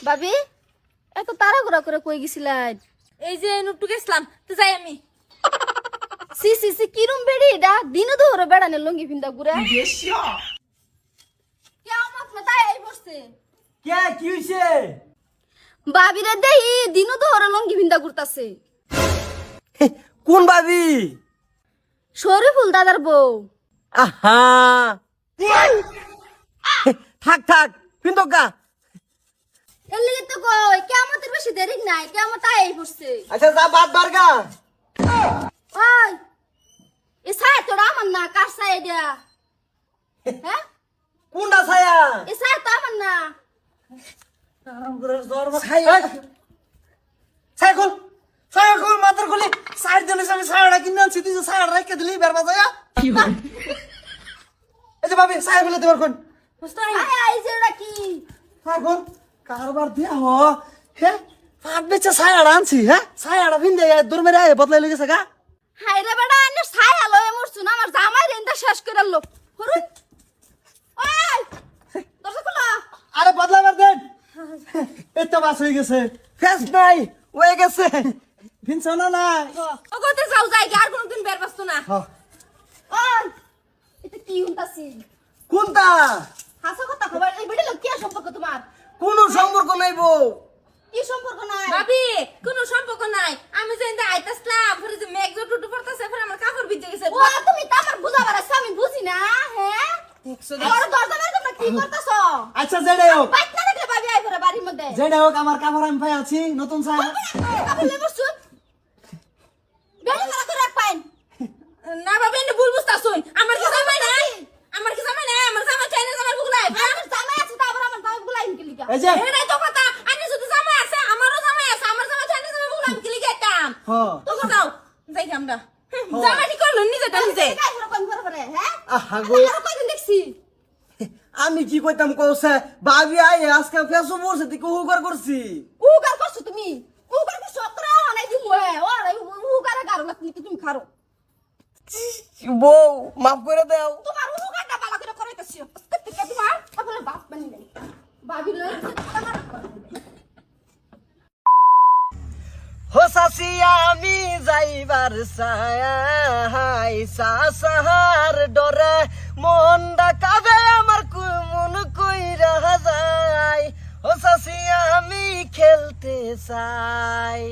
ভাবি এত তাড়াহুড়া করে কই গেছিলেন? এই যে নুটু গেছিলাম তো যাই আমি। সি সি সি কিরম বেড়ি এটা দিন ধরে বেড়ানে লঙ্গি পিন্দা ঘুরে কেমন না তাই এই বসছে কে কি হইছে? ভাবিরে দেহি দিন ধরে লঙ্গি পিন্দা ঘুরতাছে। কোন ভাবি? শরীফুল দাদার বউ। আহা থাক থাক কিন্তু গা। এর লিগে তো কই কেমতের বেশি দেরি নাই, কেমন তাই এই বসছে। আচ্ছা যা বাদ বারগা। ওই এ সাই তোরা আমার না, কার সাই এটা? হ্যাঁ কোনটা ছায়া? এ সাই তো আমার না। সাইকেল সাইকেল মাথার খুলি সাইড দিলে আমি সাড়া কিনে আনছি, তুই সাড়া রেখে দিলি বের বাজায়া। এই যে ভাবি সাইকেল তোমার কোন আই যেটা কি এখন কারবার দিয়া হ হে ফাট বেচা সাড়া আনছি। হ্যাঁ সাড়া ভিন্দে দূর মেরে আয় বদলাই লেগেছে গা। হাই রে বেটা এনে সাই আলো এ মরছু না, আমার জামাই রেন্দা শেষ করে আলো হরুন। ওই দরজা খোলা। আরে বদলা মার দেন। এই তো বাস হয়ে গেছে, ফেস নাই হয়ে গেছে, ভিনছো না নাই? ওগোতে যাও যাই আর কোনদিন বের বসতো না। ওই এটা কি হতাছি? কোনটা? হাসা কথা খবর এই বেটা লোক কি সম্পর্ক তোমার? কোনো সম্পর্ক নাই বউ। কি সম্পর্ক নাই? ভাবি কোনো সম্পর্ক নাই। আমি যে ইন্দা আইতাছলাম পরে যে মেঘ টুটু পড়তাছে পরে আমার কাপড় ভিজে গেছে। ও তুমি তো আমার বুঝাবার আছে আমি বুঝি না। হ্যাঁ বড় দরজা মেরে তোমরা কি করতেছো? আচ্ছা যেটাই হোক, বাইক না দেখলে ভাবি আই করে বাড়ির মধ্যে যেটাই হোক আমার কাপড় আমি পাই আছি নতুন ছায়া। কাপড় লে বসু বেলা বেলা করে রাখ পাইন। না ভাবি এনে ভুল বুঝতাছুন। আমার কি জামাই নাই? আমার কি জামাই নাই? আমার জামাই চাইনা জামাই বুগলাই। আমার জামাই আছে তো আবার আমার জামাই গুলাই কি লিগা? এই যে এটাই তো কথা। আনি যদি জামাই আছে আমারও জামাই আছে। আমার জামাই চাইনা জামাই বুগলাই কি লিগাইতাম? হ্যাঁ তো যাও যাই আমরা। জামাই ঠিক করলো নিজেটা নিজে। কাই করে কোন করে হ্যাঁ? আহা গো, আর কয়দিন দেখছি আমি কি কইতাম কওছে ভাবি আই আজকে ফেসো পড়ছে তুই কুহুকার করছি। উগার করছো তুমি, উগার করছো তোরা অনেক দিন হয়ে ও উগারে গারো না তুমি খারো। বউ মাফ করে দাও। তোমার উগারটা বালা করে করাইতাছি প্রত্যেকটা তোমার আপনার বাপ বানি নাই ভাবি লই হো সাসিয়া আমি যাইবার সাই সাসার ডরে মন ডাকাবে আমার মন কইরা যায়। হো সাসিয়া আমি খেলতে চাই।